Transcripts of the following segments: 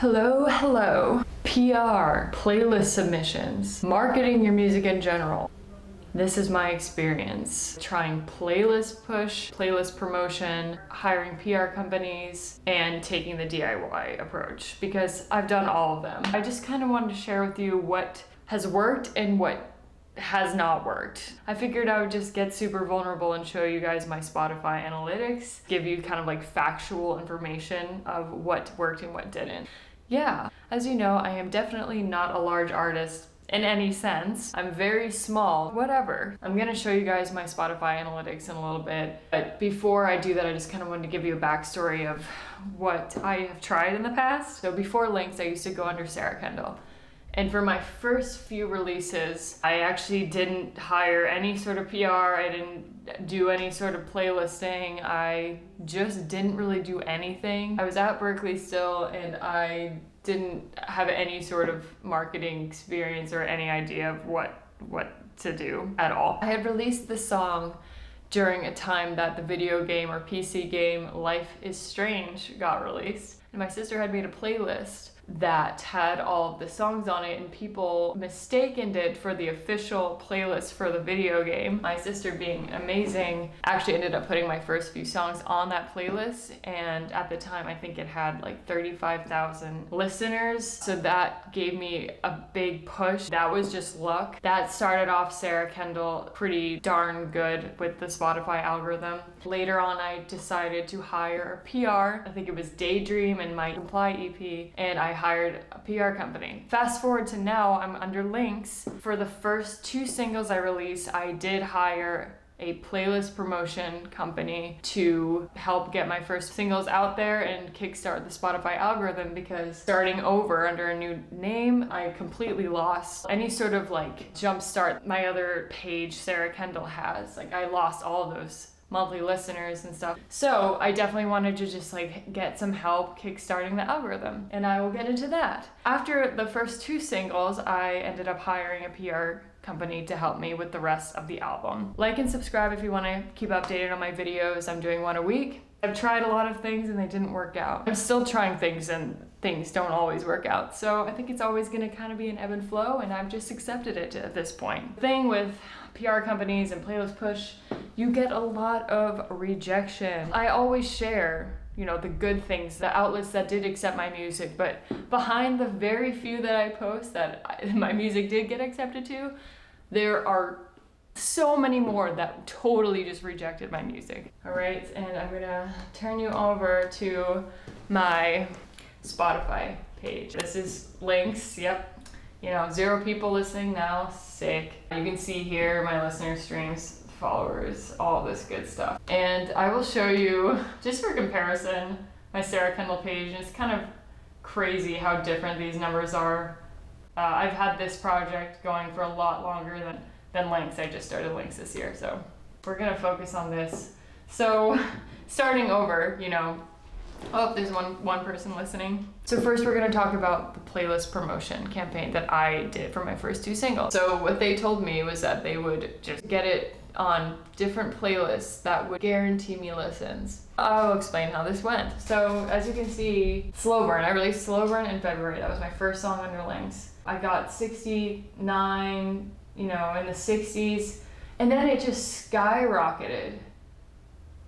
Hello. PR, playlist submissions, marketing your music in general. This is my experience trying playlist push, playlist promotion, hiring PR companies, and taking the DIY approach because I've done all of them. I just kind of wanted to share with you what has worked and what has not worked. I figured I would just get super vulnerable and show you guys my Spotify analytics, give you kind of like factual information of what worked and what didn't. Yeah, as you know, I am definitely not a large artist in any sense. I'm very small, whatever. I'm gonna show you guys my Spotify analytics in a little bit, but before I do that, I just kind of wanted to give you a backstory of what I have tried in the past. So before Lynx, I used to go under Sarah Kendall. And for my first few releases, I actually didn't hire any sort of PR, I didn't do any sort of playlisting, I just didn't really do anything. I was at Berklee still and I didn't have any sort of marketing experience or any idea of what to do at all. I had released the song during a time that the video game or PC game Life is Strange got released. And my sister had made a playlist that had all of the songs on it and people mistakened it for the official playlist for the video game. My sister, being amazing, actually ended up putting my first few songs on that playlist, and at the time I think it had like 35,000 listeners, so that gave me a big push. That was just luck. That started off Sarah Kendall pretty darn good with the Spotify algorithm. Later on I decided to hire a PR. I think it was Daydream and my Comply EP, and I hired a PR company. Fast forward to now, I'm under Lynx. For the first 2 singles I released, I did hire a playlist promotion company to help get my first singles out there and kickstart the Spotify algorithm, because starting over under a new name, I completely lost any sort of like jumpstart my other page Sarah Kendall has. Like I lost all of those monthly listeners and stuff. So I definitely wanted to just like get some help kickstarting the algorithm, and I will get into that. After the first 2 singles, I ended up hiring a PR company to help me with the rest of the album. Like and subscribe if you want to keep updated on my videos. I'm doing one a week. I've tried a lot of things and they didn't work out. I'm still trying things and things don't always work out. So I think it's always going to kind of be an ebb and flow, and I've just accepted it at this point. The thing with PR companies and playlist push, you get a lot of rejection. I always share, the good things, the outlets that did accept my music, but behind the very few that I post that my music did get accepted to, there are so many more that totally just rejected my music. All right, and I'm gonna turn you over to my Spotify page. This is Lynx, yep. 0 people listening now, sick. You can see here my listener streams, followers, all this good stuff. And I will show you, just for comparison, my Sarah Kendall page. And it's kind of crazy how different these numbers are. I've had this project going for a lot longer than Lynx. I just started Lynx this year, so we're gonna focus on this. So starting over, oh, there's one person listening. So first we're gonna talk about the playlist promotion campaign that I did for my first 2 singles. So what they told me was that they would just get it on different playlists that would guarantee me listens. I'll explain how this went. So as you can see, Slow Burn, I released Slow Burn in February. That was my first song under Lynx. I got 69, in the 60s, and then it just skyrocketed.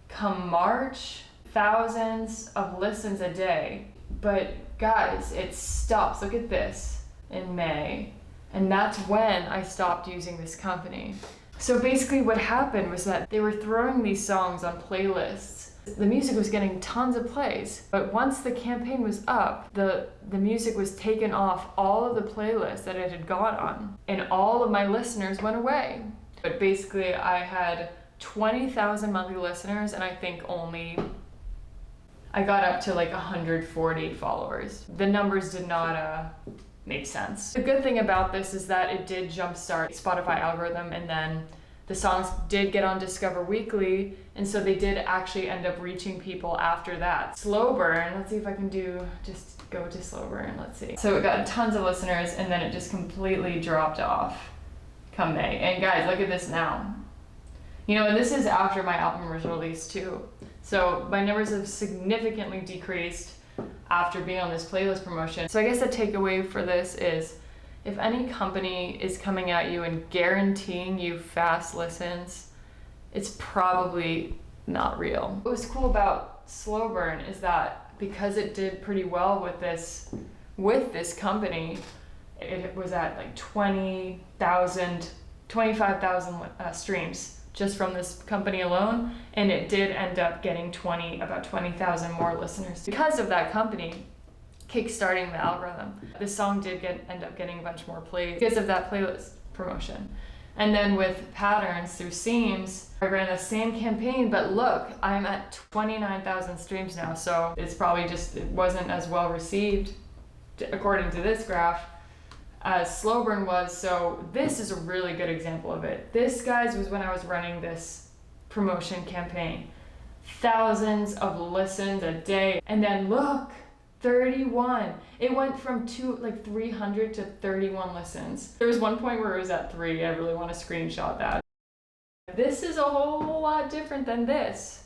Come March, thousands of listens a day. But guys, it stops. Look at this in May. And that's when I stopped using this company. So basically what happened was that they were throwing these songs on playlists. The music was getting tons of plays, but once the campaign was up, the music was taken off all of the playlists that it had gone on, and all of my listeners went away. But basically I had 20,000 monthly listeners, and I think I got up to like 140 followers. The numbers did not make sense. The good thing about this is that it did jumpstart Spotify algorithm, and then the songs did get on Discover Weekly, and so they did actually end up reaching people after that. Slow Burn, let's see if I can just go to Slow Burn, let's see. So it got tons of listeners, and then it just completely dropped off come May. And guys, look at this now. And this is after my album was released too. So my numbers have significantly decreased. after being on this playlist promotion. So I guess the takeaway for this is, if any company is coming at you and guaranteeing you fast listens, it's probably not real. What was cool about Slow Burn is that because it did pretty well with this company, it was at like 25,000 streams just from this company alone, and it did end up getting about 20,000 more listeners because of that company kickstarting the algorithm. This song did end up getting a bunch more plays because of that playlist promotion. And then with Patterns through Seams, I ran the same campaign, but look, I'm at 29,000 streams now, so it's probably just, it wasn't as well received according to this graph as Slow Burn was. So this is a really good example of it. This, guys, was when I was running this promotion campaign. Thousands of listens a day, and then look, 31. It went from 300 to 31 listens. There was one point where it was at 3. I really want to screenshot that. This is a whole lot different than this.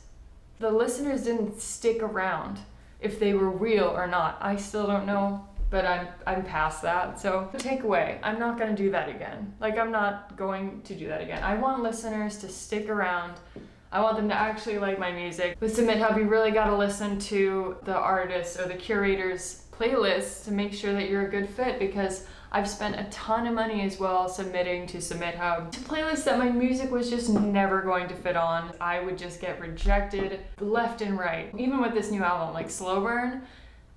The listeners didn't stick around if they were real or not. I still don't know, but I'm past that. So takeaway, I'm not going to do that again. I'm not going to do that again. I want listeners to stick around. I want them to actually like my music. With Submit Hub, you really got to listen to the artist's or the curator's playlists to make sure that you're a good fit, because I've spent a ton of money as well submitting to Submit Hub to playlists that my music was just never going to fit on. I would just get rejected left and right. Even with this new album, like Slow Burn,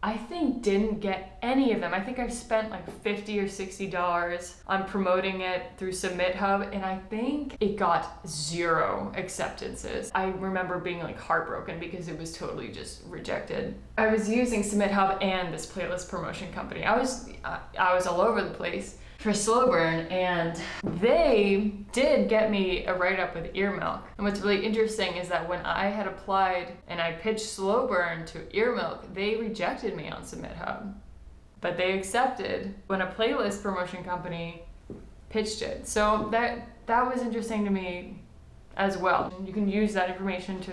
I think didn't get any of them. I think I've spent like $50 or $60 on promoting it through Submit Hub, and I think it got 0 acceptances. I remember being like heartbroken because it was totally just rejected. I was using Submit Hub and this playlist promotion company. I was all over the place for Slow Burn, and they did get me a write-up with Earmilk. And what's really interesting is that when I had applied and I pitched Slow Burn to Earmilk, they rejected me on Submit Hub, but they accepted when a playlist promotion company pitched it. So that was interesting to me as well. You can use that information to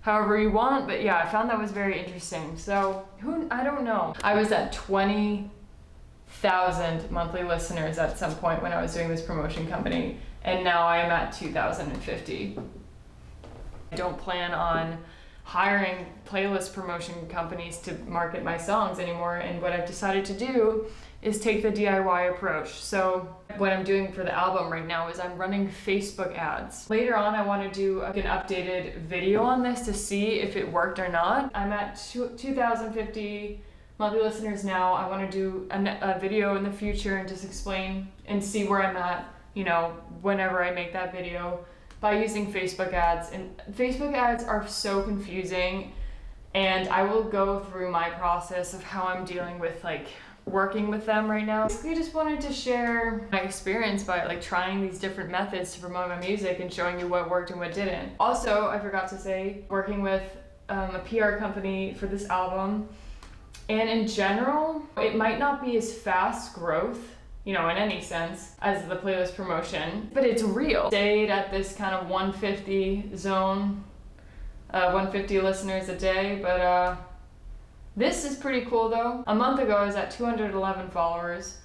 however you want, but yeah, I found that was very interesting. So I don't know. I was at 20,000 monthly listeners at some point when I was doing this promotion company, and now I'm at 2,050. I don't plan on hiring playlist promotion companies to market my songs anymore, and what I've decided to do is take the DIY approach. So what I'm doing for the album right now is I'm running Facebook ads. Later on, I want to do an updated video on this to see if it worked or not. I'm at 2,050 monthly listeners now. I want to do a video in the future and just explain and see where I'm at, whenever I make that video, by using Facebook ads. And Facebook ads are so confusing, and I will go through my process of how I'm dealing with working with them right now. Basically, just wanted to share my experience by trying these different methods to promote my music and showing you what worked and what didn't. Also, I forgot to say, working with a PR company for this album. And in general, it might not be as fast growth, in any sense, as the playlist promotion, but it's real. Stayed at this kind of 150 zone, 150 listeners a day, but this is pretty cool though. A month ago I was at 211 followers,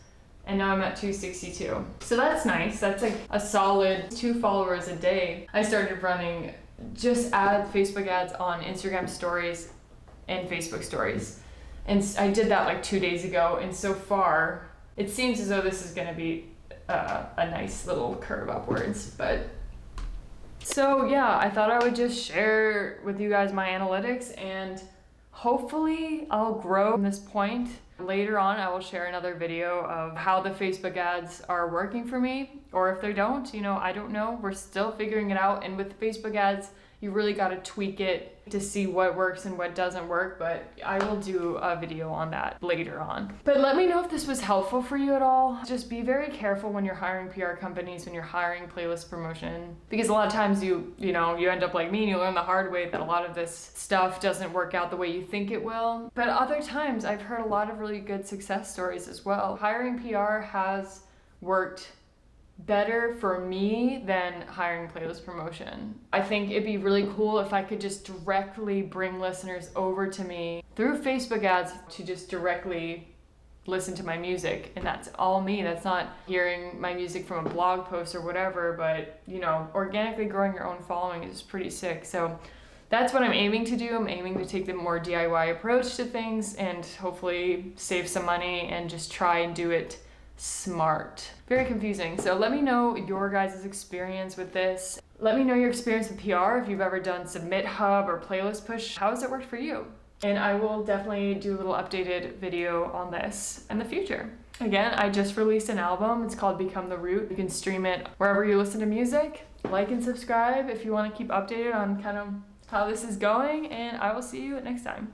and now I'm at 262. So that's nice. That's a solid 2 followers a day. I started running just Facebook ads on Instagram stories and Facebook stories. And I did that 2 days ago, and so far, it seems as though this is going to be a nice little curve upwards. But so yeah, I thought I would just share with you guys my analytics, and hopefully I'll grow from this point. Later on, I will share another video of how the Facebook ads are working for me, or if they don't, I don't know. We're still figuring it out, and with Facebook ads, you really got to tweak it to see what works and what doesn't work, but I will do a video on that later on. But let me know if this was helpful for you at all. Just be very careful when you're hiring PR companies, when you're hiring playlist promotion, because a lot of times you end up like me and you learn the hard way that a lot of this stuff doesn't work out the way you think it will. But other times I've heard a lot of really good success stories as well. Hiring PR has worked better for me than hiring playlist promotion. I think it'd be really cool if I could just directly bring listeners over to me through Facebook ads to just directly listen to my music, and that's all me. That's not hearing my music from a blog post or whatever, but organically growing your own following is pretty sick. So that's what I'm aiming to do. I'm aiming to take the more DIY approach to things and hopefully save some money and just try and do it smart. Very confusing. So let me know your guys' experience with this. Let me know your experience with PR, if you've ever done Submit Hub or Playlist Push. How has it worked for you? And I will definitely do a little updated video on this in the future. Again, I just released an album. It's called Become the Root. You can stream it wherever you listen to music. Like and subscribe if you want to keep updated on kind of how this is going, and I will see you next time.